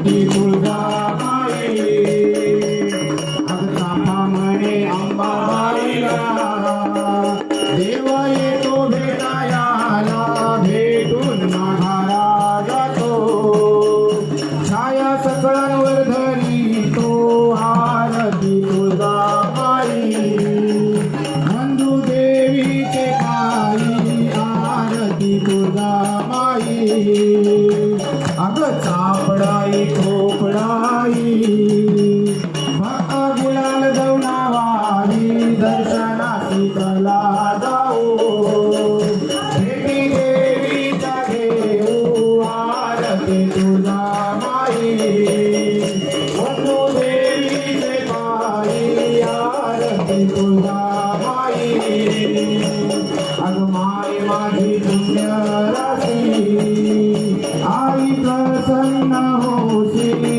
आरती तुळजाबाई चाफा म्हणे अंबाबाईला देव येतो भेटायाला भेटून माघारा जातो छाया सकळांवर धरितो आरती तुळजाबाई बंधू देवीचे पायी आरती तुळजाबाई अग चापडाई खोपडाई गुलाल जवनावारी दर्शनासी कला जाऊ भेटी देवीचा घेऊ आरती तुळजाबाई बंधू देवीचे पायी आरती तुळजाबाई अग माय माझी पुण्य राशी आई प्रसन्न होशी